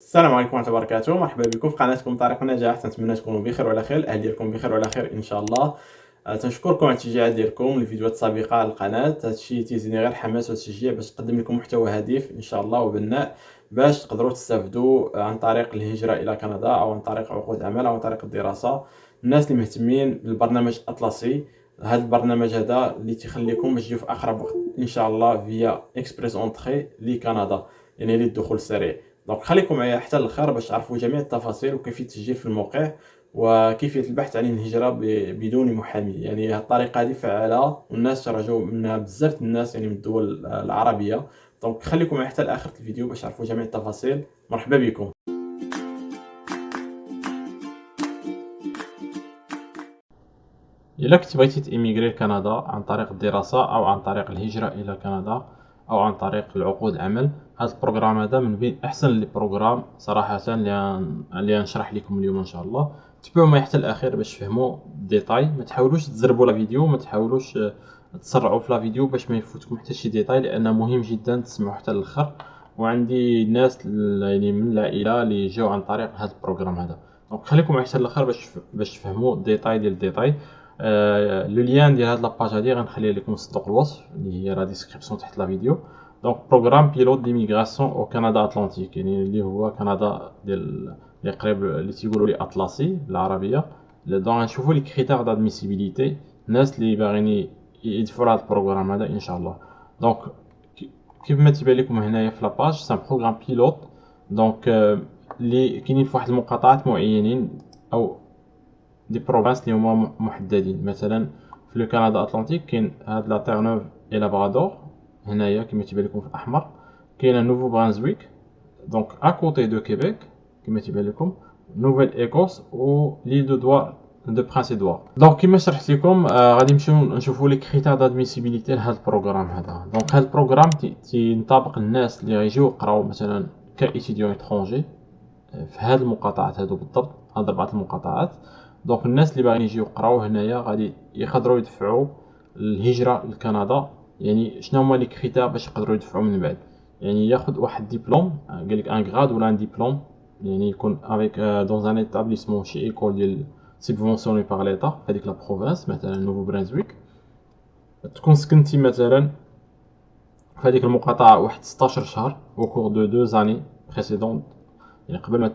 السلام عليكم ورحمة الله وبركاته، مرحبا بكم في قناتكم طريق النجاح. تنتمنى تكونوا بخير وعلى خير، الأهل ديالكم بخير وعلى خير إن شاء الله. تنشكركم على التشجيعات ديالكم للفيديوهات السابقة على القناة. هادشي تيزيدني غير الحماس والتشجيع باش نقدم لكم محتوى هادف إن شاء الله وبناء، باش تقدروا تستافدوا عن طريق الهجرة إلى كندا أو عن طريق عقود عمل أو عن طريق الدراسة. الناس اللي مهتمين بالبرنامج الأطلسي، هذا البرنامج هذا اللي تيخليكم باش تجيو في أقرب وقت إن شاء الله فيا إكسبريس أونتخي لكندا، يعني للدخول السريع. دونك خليكم معايا حتى الاخر باش تعرفوا جميع التفاصيل وكيفيه التسجيل في الموقع وكيفيه البحث عن الهجره بدون محامي. يعني هذه الطريقه هذه فعاله والناس ترجوا منها بزاف الناس، يعني من الدول العربيه. دونك خليكم معايا حتى لاخر الفيديو باش تعرفوا جميع التفاصيل. مرحبا بكم. إلا كنت بغيتي تإميغري لكندا عن طريق الدراسة أو عن طريق الهجرة إلى كندا أو عن طريق العقود العمل، هذا البروغرام هذا من بين أحسن البروغرام صراحة اللي نشرح لكم اليوم إن شاء الله. تبعوا معايا حتى الأخير باش تفهموا الديتاي، ما تحاولوش تزربوا لا فيديو، ما تحاولوش تسرعوا في لا فيديو باش ما يفوتكم حتى شي ديتاي، لأن مهم جدا تسمعوا حتى الآخر. وعندي ناس يعني من العائلة اللي جاو عن طريق هذا البروغرام هذا. دونك خليكم معايا حتى الآخر باش تفهموا الديتاي ديال الديتاي. لو لين ديال هاد لاباج هادي غنخليه لكم في صندوق الوصف اللي هي لا ديسكريبسيون تحت لا فيديو. دونك بروغرام بيلوت ديميغراسيون او كندا اتلانتيك، يعني اللي هو كندا ديال اللي قريب اللي تيقولوا لي اطلسي بالعربيه. دونك غنشوفوا لي كريتير دادميسيبيليتي، الناس اللي باغيين يدفعوا هاد البروغرام هذا ان شاء الله. دونك كيف ما تيبان لكم هنايا في لاباج سان بروغرام بيلوت. دونك اللي كاينين في واحد المقاطعات معينين او دي بروفانس اللي هما محددين. مثلا في لو كندا اتلانتيك كاين هاد لا تيرنوف اي لابرادور، هنايا كما تيبان لكم في الاحمر. كاين نوفو برانزويك دونك اكوتي دو كيبيك كما تيبان لكم، نوفيل ايكوس و ليل دو دوار دو برانس ادوار. دونك كما شرحت لكم غادي نمشيو نشوفوا لي كريتير دادميسيبيليتي لهاد البروغرام هذا. دونك هاد البروغرام تينطبق للناس اللي غيجيو يقراو مثلا كايتيديون اترونجي في هاد المقاطعات هادو بالضبط، هاد 4 المقاطعات. دونك الناس اللي باغيين يجيو يقراو هنايا غادي يقدروا يدفعوا الهجرة لكندا. يعني شنو هما لي كريتير باش يقدروا يدفعوا من بعد؟ يعني ياخذ واحد ديبلوم، قالك ان غراد ولا ان ديبلوم، يعني يكون افيك دون ان ايتابليسمون شي ايكول ديال سيبفونسيوني باغ ليتا في هذيك لا بروفانس، مثلا نوفو برانزويك. تكون سكنتي مثلا في هذيك المقاطعة واحد 16 شهر او كور دو 2 زاني بريسيدونت، يعني قبل ما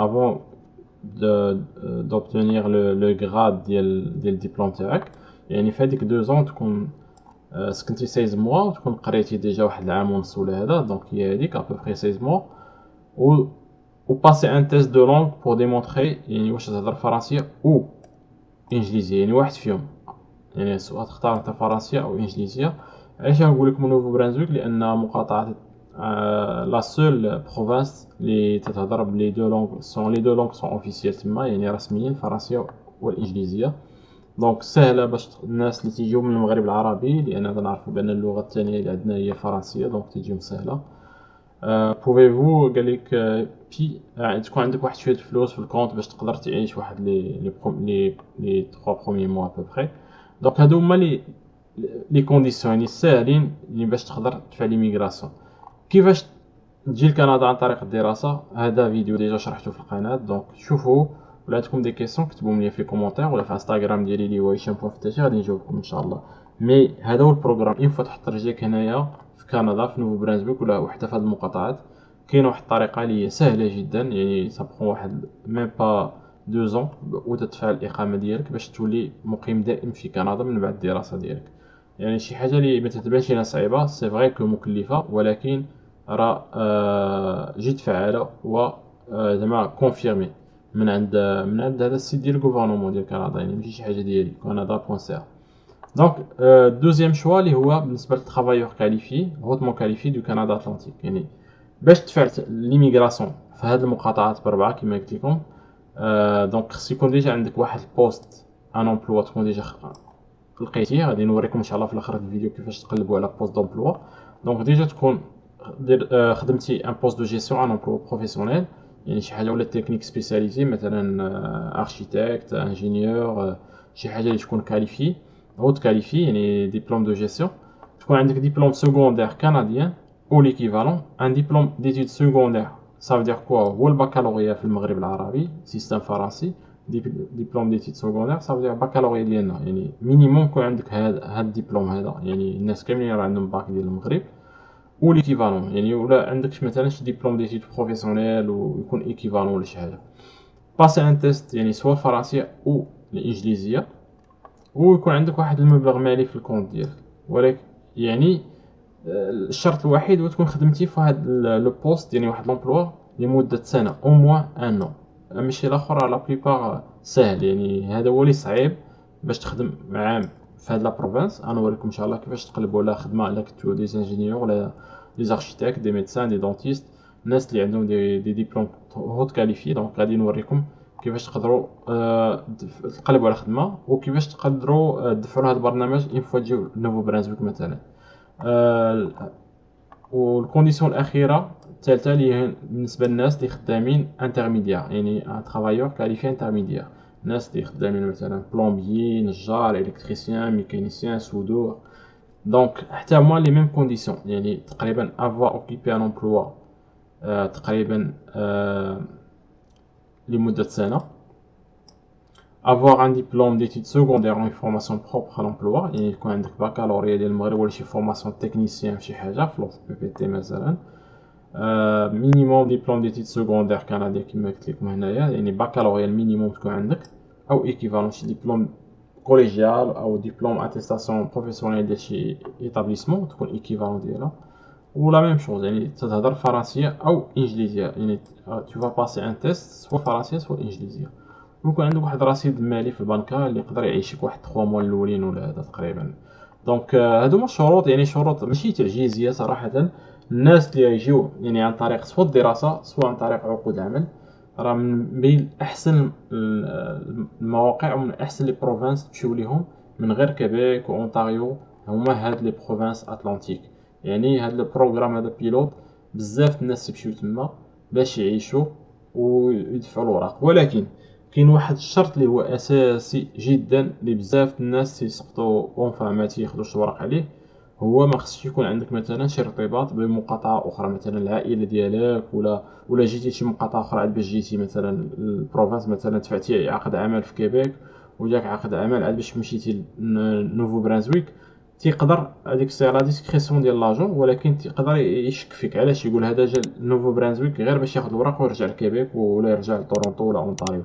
افون d'obtenir le grade ديال الدبلوم تاعك. يعني في هذيك 2 زون تكون سكنتي 16 موا وتكون قريتي ديجا واحد العام ونص ولا هذا. دونك هي هذيك ابوبخي 16 موا و passer un test de langue pour démontrer يعني واش تهضر فرنسية او انجليزية، يعني واحد فيهم. يعني سواء تختار انت فرنسية او انجليزية. علاش نقول لكم نوفو برانزويك؟ لان مقاطعة لا سول بروفانس اللي تتهضر بلي دو لونغ سون لي دو لونغ سون اوفيسيال تما، يعني رسميين الفرنسية والانجليزية. دونك سهلة باش الناس اللي تيجيو من المغرب العربي، لان نعرفوا بان اللغة الثانية اللي عندنا هي الفرنسية، دونك تيجيهم سهلة. بوفيفو قالك بي تكون عندك واحد شوية الفلوس في الكونت باش تقدر تعيش واحد لي 3 بروميي موا ابوبخي. دونك هادو هما لي كونديسيون يعني الساهلين اللي باش تقدر تدفع ليميغراسيون. كيفاش تجي لكندا عن طريق الدراسة؟ هذا فيديو ديجا شرحته في القناة، دونك شوفوا. ولا عندكم دي كيسيون كتبوهم لي في كومونتير ولا في انستغرام ديالي اللي هو هشام.فتاشي، غادي نجاوبكم ان شاء الله. مي هذا هو البروغرام. اين فوا تحط رجليك هنايا في كندا في نوفو برانزويك ولا وحده في هاد المقاطعات، كاينه واحد الطريقه اللي هي سهله جدا، يعني سابخون واحد ميم با 2 زون وتدفع الاقامه ديالك باش تولي مقيم دائم في كندا من بعد الدراسه ديالك. يعني شي حاجه اللي ما تتبانش لنا صعيبه، سي فري كو مكلفه، ولكن راه جد فعاله و زعما كونفيرمي من عند هذا السيت ديال الغوفرنمون ديال كندا، يعني ماشي شي حاجه ديالي كندا.ca. دونك دوزيام شوا اللي هو بالنسبه للترافايور كاليفي هوتمون كاليفي دو كندا اتلانتيك. يعني باش تدفع ليميغراسيون في هذه المقاطعات بربعه كما قلت لكم، دونك خص يكون ديجا عندك واحد البوست ان امبلوا تكون ديجا لقيتيه. غادي نوريكم ان شاء الله في الاخر الفيديو كيفاش تقلبوا على بوست دومبلوا. دونك ديجا تكون خدمتي ان بوست دو جيستيون ان امبلوا بروفيسيونيل، يعني شي حاجه ولا تكنيك سبيسياليزي، مثلا اركيتكت انجينيور، شي حاجه اللي تكون كاليفي هوت كاليفي، يعني ديبلوم دو جيستيون. تكون عندك ديبلوم سكوندير كنديان او ليكيفالون، ان ديبلوم ديتود سكوندير ça veut dire quoi هو البكالوريا في المغرب العربي سيستم فرنسي ديبلوم ديتيد سكوندير ça veut dire البكالوريا ديالنا يعني مينيموم يكون عندك هاد الدبلوم هذا يعني الناس كاملين راه عندهم باك ديال المغرب ou l'équivalent يعني ولا عندك مثلا شي ديبلوم ديتيد بروفيسيونيل ويكون ايكيفالون ولا شي حاجه باسي ان تيست يعني سواء الفرنسيه او الانجليزيه ويكون عندك واحد المبلغ مالي في الكونت ديالك ولكن يعني الشرط الوحيد هو تكون خدمتي في هاد لو بوست يعني واحد لومبلوا لمده سنه او موان ان نو ماشي الاخر لا بليبار ساهل يعني هذا هو اللي صعيب باش تخدم عام في هاد لا بروفانس انا نوريكم ان شاء الله كيفاش تقلبوا على خدمه الا كنتو دي انجينيور ولا دي اركيتيكت دي ميدسان دي دونتيست الناس اللي عندهم دي ديبلوم هوت كاليفي دونك غادي نوريكم كيفاش تقدروا تقلبوا على خدمه وكيفاش تقدروا تدفعوا هذا البرنامج اون فوا تجيو نوفو برانزويك مثلا والكونديسيون الاخيره الثالثه اللي هي بالنسبه للناس اللي خدامين انترميديير يعني ان ترافايور كاليفي انترميديير الناس اللي خدامين مثلا بلومبيي نجار الكتريسيان ميكانيسيان سودور دونك حتى هما لي ميم كونديسيون يعني تقريبا افوار اوكيبي ان امبلوا تقريبا لمده سنه avoir un diplôme d'études secondaires ou une formation propre à l'emploi يعني يكون عندك بكالوريا ديال المغرب ولا شي فورماسيون تكنيسيان في شي حاجه في لوط بي بي تي مثلا مينيموم ديبلوم ديتيد سكوندير كندير كما قلت لكم هنايا يعني بكالوريا المينيموم تكون عندك او ايكيفالون شي ديبلوم كوليجيال او ديبلوم اتيستاسيون بروفيسيونيل ديال شي ايتابليسمون تكون ايكيفالون ديالها ولا ميم شوز يعني تهضر فرنسيه او انجليزيه يعني تو فا باسي ان تيست سوا فرنسيه سوا انجليزيه ويكون عندك واحد الرصيد مالي في البنكه اللي يقدر يعيشك واحد 3 موا الاولين ولا هذا تقريبا دونك هادو هما الشروط يعني شروط ماشي تعجيزيه صراحه الناس اللي يجيو يعني عن طريق سواء الدراسه سواء عن طريق عقود العمل راه من بين احسن المواقع ومن احسن لي بروفانس تمشيو ليهم من غير كيبيك واونتاريو هما هاد لي بروفانس اتلانتيك يعني هاد البروغرام هذا بيلوت بزاف الناس يمشيو تما باش يعيشوا ويدفعوا الوراق ولكن كاين واحد الشرط اللي هو اساسي جدا اللي بزاف الناس تيسقطوا اونفا ما تياخذوش الوراق عليه هو ما خصش يكون عندك مثلا شي ارتباط بمقاطعه اخرى مثلا العائله ديالك ولا جيتي شي مقاطعه اخرى عاد باش جيتي مثلا البروفانس مثلا دفعتي عقد عمل في كيبيك وجاك عقد عمل عاد باش مشيتي نوفو برانزويك تيقدر هذيك سي لا ديسكريسيون ديال لاجون ولكن تيقدر يشك فيك علاش يقول هذا جا نوفو برانزويك غير باش ياخذ الوراق ويرجع لكيبيك ولا يرجع لتورونتو ولا اونتاريو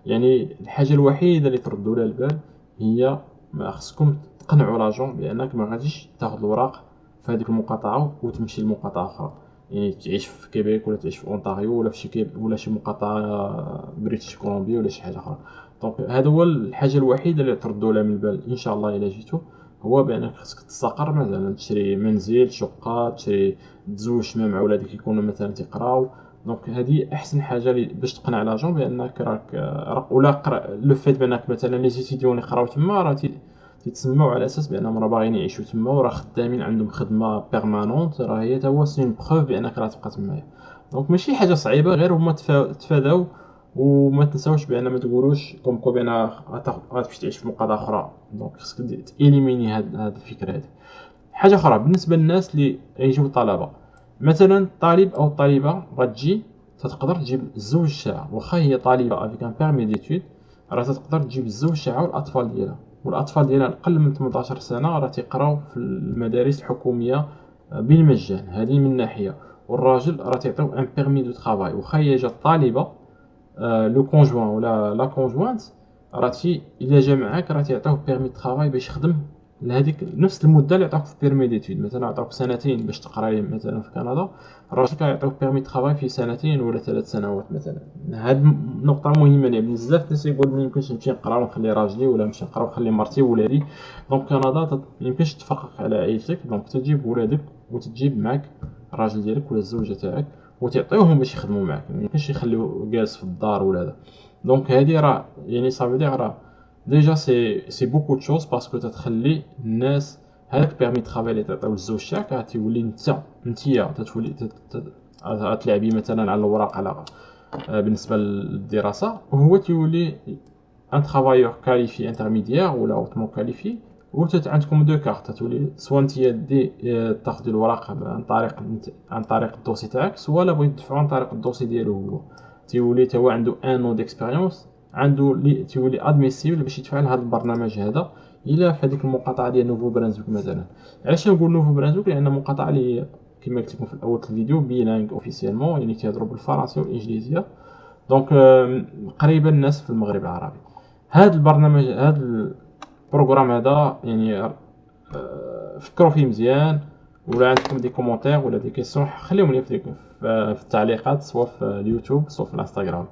يعني الحاجه الوحيده اللي تردوا لها البال هي ما خصكم تقنعوا لاجون بانك ما غاديش تاخذ الوراق في هذيك المقاطعه وتمشي لمقاطعه اخرى يعني تعيش في كيبيك ولا تعيش في اونتاريو ولا في شي ولا شي مقاطعه بريتش كولومبيا ولا شي حاجه اخرى دونك هذا هو الحاجه الوحيده اللي تردوا لها من البال ان شاء الله الا جيتو هو بانك خصك تستقر مثلا تشري منزل شقه تشري تزوج مع ولادك يكونوا مثلا تيقراو دونك هذه احسن حاجه باش تقنع لاجون بانك راك ولا لو فيت بانك مثلا لي زيتيديون يقراو تما راه تيتسموا على اساس بانهم راه باغيين يعيشوا تما وراه خدامين عندهم خدمه بيرمانونت راه هي تا هو سي اون بروف بانك راه تبقى تمايا دونك ماشي حاجه صعيبه غير هما تفاداو وما تنساوش بان ما تقولوش كوم كو بان غتمشي تعيش في مقاطعه اخرى دونك خصك تيليميني هاد الفكره هذه حاجه اخرى بالنسبه للناس اللي يجيو طلبه مثلا الطالب او الطالبه غتجي تقدر تجيب الزوج ساعه واخا هي طالبه افيك ان بيرمي ديتود راه تقدر تجيب الزوج ساعه والاطفال ديالها والاطفال ديالها اقل من 18 سنه راه تيقراو في المدارس الحكوميه بالمجان هذه من ناحيه والراجل راه تعطيو ان بيرمي دو طرافاي واخا هي جات طالبه لو كونجوان ولا لا كونجوانت راه الا جا معاك راه تيعطيوه بيرمي طرافاي باش يخدم لهذيك نفس المده اللي عطاوك في بيرمي ديتود مثلا عطاوك سنتين باش تقرا مثلا في كندا الراجل كيعطيوك بيرمي طرافاي في سنتين ولا 3 سنوات مثلا هاد النقطه مهمه لان بزاف الناس يقول ما يمكنش نمشي نقرا ونخلي راجلي ولا نمشي نقرا ونخلي مرتي وولادي دونك كندا ما يمكنش تفرق على عائلتك دونك تجيب ولادك وتجيب معاك الراجل ديالك ولا الزوجه تاعك وتعطيوهم باش يخدموا معاك ما يمكنش يخليو جالس في الدار ولا هذا دونك هذه راه يعني صافي دير راه ديجا سي بوكو دو شوز باسكو تتخلي الناس هذاك بيرمي طرافاي اللي تعطيو للزوج تاعك تيولي نتيا تتولي تلعبي مثلا على الوراق على بالنسبه للدراسه وهو تيولي ان طرافايور كاليفي انترميديير ولا اوتمون كاليفي عندكم دو كارت، تولي سوا نتيا دي تاخدي الوراق عن طريق الدوسي تاعك، سوا لا بغيت تدفعو عن طريق الدوسي ديالو هو، تيولي تا هو عنده ان نو ديكسبيريونس، عنده تيولي ادميسيبل باش يتفعل هذا البرنامج هذا الى في هذيك المقاطعه ديال نوفو برانزويك مثلا. علاش نقول نوفو برانزويك؟ لان مقاطعه اللي كما قلت لكم في الاول الفيديو بيلانغ اوفيسيالمون، يعني تيهضروا بالفرنسيه والانجليزيه، دونك قريبه الناس في المغرب العربي. هذا البرنامج، هذا البروغرام هذا يعني فكروا فيه مزيان، ولا عندكم دي كومونتير ولا دي كيسيون خليهم لي في التعليقات، سواء في اليوتيوب سواء في الانستغرام.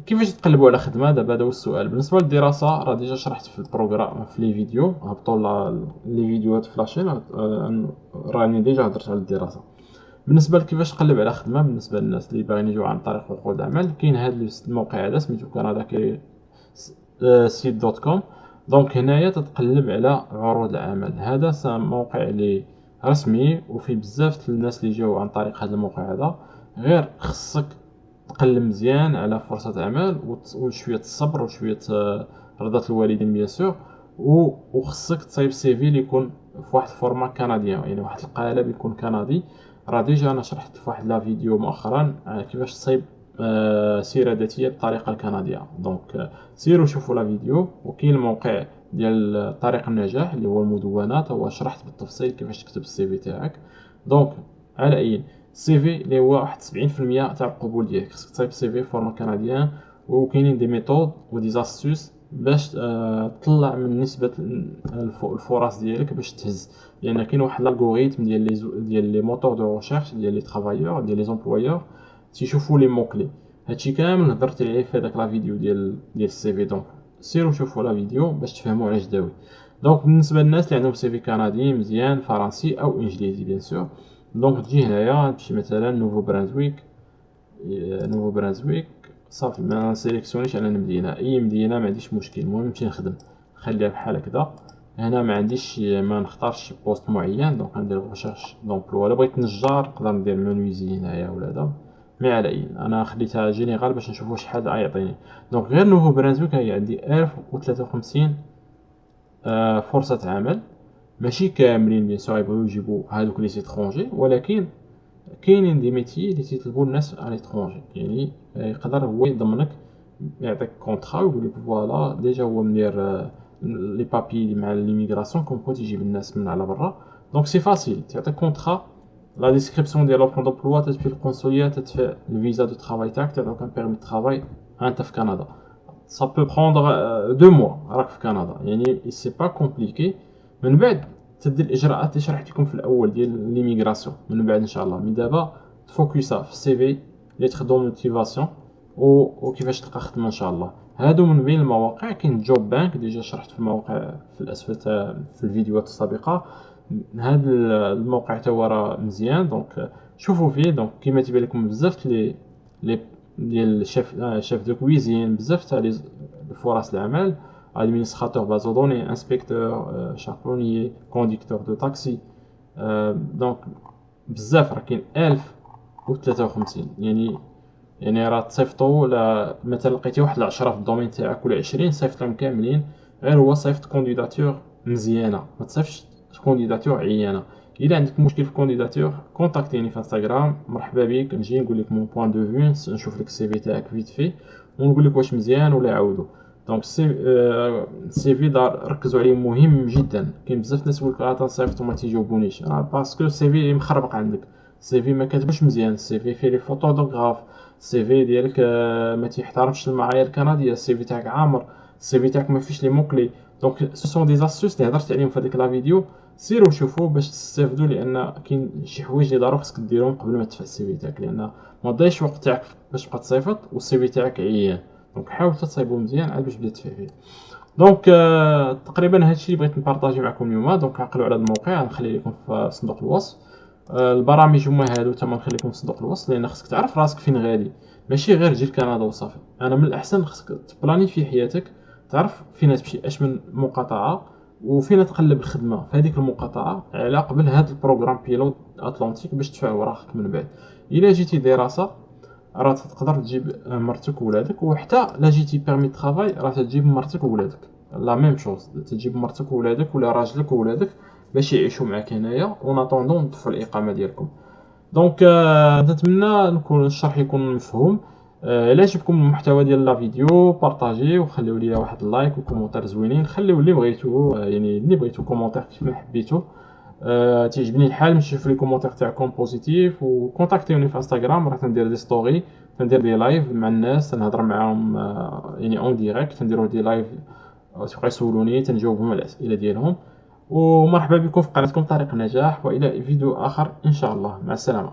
كيفاش تقلبوا على خدمه؟ دابا هذا هو السؤال. بالنسبه للدراسه راه ديجا شرحت في البروغرام في لي فيديو، هبطوا لي فيديوهات في لاشين، راني ديجا هضرت على الدراسه. بالنسبه لكيفاش تقلب على خدمه، بالنسبه للناس اللي باغيين يجيو عن طريق عقود العمل، كاين هذا الموقع هذا سميتو كندا سيت دوت كوم. دونك هنايا تتقلب على عروض العمل. هذا موقع اللي رسمي وفيه بزاف الناس اللي جاو عن طريق هذا الموقع هذا. غير خصك تقلب مزيان على فرصة عمل وشوية الصبر وشوية رضا الوالدين بيان سور، وخصك تصايب سيفي اللي يكون في واحد الفورما كنديان، يعني واحد القالب يكون كندي. راه ديجا انا شرحت في واحد لا فيديو مؤخرا كيفاش تصايب سيرة ذاتية بالطريقة الكندية. دونك سيروا شوفوا لا فيديو. وكاين الموقع ديال طريق النجاح اللي هو المدونات، هو شرحت بالتفصيل كيفاش تكتب السي في تاعك. دونك على اي السي في اللي هو واحد 70% تاع القبول ديالك، خصك تصايب سي في فورما كنديان. وكاينين دي ميثود ودي زاستوس باش تطلع من نسبة الفرص ديالك باش تهز، لان كاين واحد الالغوريثم ديال لي موتور دو ريشيرش ديال لي ترافايور ديال لي زومبلويور تيشوفوا لي مو-كلي. هادشي كامل هضرت عليه في هذاك لا فيديو ديال السي في. دونك سيروا شوفوا لا فيديو باش تفهموا علاش داوي. دونك بالنسبه للناس اللي عندهم سي في كندي مزيان فرنسي او انجليزي بيان سور، دونك تجي هنايا تمشي مثلا نوفو برانزويك. صافي ما سيليكسيونيش على المدينه، اي مدينه ما عنديش مشكل، المهم نمشي نخدم نخليها بحال هكذا. هنا ما عنديش ما نختارش بوست معين، دونك ندير ريشيرش دومبلوا. الا بغيت نجار نقدر ندير منويزي هنايا ولا هذا، مي على اي انا خليتها جينيرال باش نشوفوا شحال يعطيني. دونك غير نوفو برانزويك هي عندي 1053 فرصة عمل. ماشي كاملين بيان سور يبغيو يجيبو هادوك لي زيترونجي، ولكن كاينين دي ميتي اللي تيطلبوا الناس على ليترونجي، يعني يقدر هو يضمنك، يعطيك كونطرا ويقول لك فوالا ديجا هو مدير لي بابي مع ليميغراسيون كوم كو تيجيب الناس من على برا. دونك سي فاسيل، تعطيك كونطرا، لا ديسكريبسيون ديال لوفر دومبلوا، تدفع القنصليه، تدفع الفيزا دو ترافاي تاعك، تعطيك ان بيرمي دو ترافاي انت في كندا. سا بو بروندر 2 موا راك في كندا، يعني سي با كومبليكي. من بعد تدير الاجراءات اللي شرحت لكم في الاول ديال ليميغراسيون من بعد ان شاء الله. من دابا تفوكسا في السي في، لي تخ دو موتيفاسيون وكيفاش تلقى خدمه ان شاء الله. هادو من بين المواقع. كاين جوب بانك ديجا شرحت في الموقع في الاسفل في الفيديوهات السابقه. هذا الموقع تا هو راه مزيان، دونك شوفوا فيه. دونك كيما تيبان لكم بزاف لي ديال شيف دو كويزين، بزاف تاع لي فرص العمل، ادمينستراتور باز دوني، انسبكتور، شاربونيي، كونديكتور دو تاكسي. دونك بزاف راه كاين 1053. يعني راه تصيفطوا ولا مثلا لقيتي واحد 10 في الدومين تاعك ولا 20 صيفطهم كاملين. غير هو صيفط كونديداتور مزيانه، ما تصيفطش كونديداتور عيانه. الا عندك مشكل في كونديداتور كونتاكتيني في انستغرام، مرحبا بك، نجي نقول لك مون بوين دو فيو، نشوف لك السي في تاعك فيت في ونقول لك واش مزيان ولا عاودو. دونك السي في دار ركزوا عليه مهم جدا. كاين بزاف ناس يقول لك تنصيفط وما تيجاوبونيش، باسكو السي في مخربق عندك، السي في ما كاتبش مزيان، السي في فيه لي فوتو دوغراف، السي في ديالك ما تيحترمش المعايير الكنديه، السي في تاعك عامر، السي في تاعك ما فيش لي موكلي. دونك سو سون دي زاستوس اللي هضرت عليهم في هذيك لا فيديو، سيروا شوفوا باش تستافدوا، لان كاين شي حوايج اللي ضروري خصك ديرهم قبل ما تدفع السي في تاعك، لان ما تضيعش وقت تاعك باش تبقى تصيفط والسي في تاعك عيان. دونك حاول تصايبو مزيان عاد باش تبدا تدفع فيه. دونك تقريبا هادشي اللي بغيت نبارطاجي معكم اليوم. دونك عقلوا على هذا الموقع، نخلي لكم في صندوق الوصف. البرامج هما هادو تما نخليكم في صندوق الوصف، لان خصك تعرف راسك فين غادي، ماشي غير تجي لكندا وصافي. انا من الاحسن خصك تبلاني في حياتك، تعرف فين تمشي، اش من مقاطعه وفين تقلب الخدمه في هذيك المقاطعه على قبل هذا البروغرام بيلوت اتلانتيك باش تدفع وراك من بعد. الا جيتي دراسه راه تقدر تجيب مرتك وولادك، وحتى لا جيتي بيرمي ترافاي راه تجيب مرتك وولادك. لا ميم شوز، تجيب مرتك وولادك ولا راجلك وولادك باش يعيشوا معاك هنايا اون اتوندون تدفعوا الاقامه ديالكم. دونك نتمنى نكون الشرح يكون مفهوم. الا عجبكم المحتوى ديال لا فيديو بارطاجيو وخليو لي واحد اللايك وكومونتير زوينين، خليو اللي بغيتو يعني اللي بغيتو كومونتير كيف ما حبيتو. تعجبني الحال نشوف لي كومونتير تاعكم بوزيتيف، وكونتاكتيوني في انستغرام، راه تندير دي ستوري، تندير دي لايف مع الناس، تنهضر معاهم يعني اون ديريكت، تنديرو دي لايف تبقى يسولوني تنجاوبهم على الاسئله ديالهم. ومرحبا بكم في قناتكم طريق النجاح، والى فيديو اخر ان شاء الله. مع السلامه.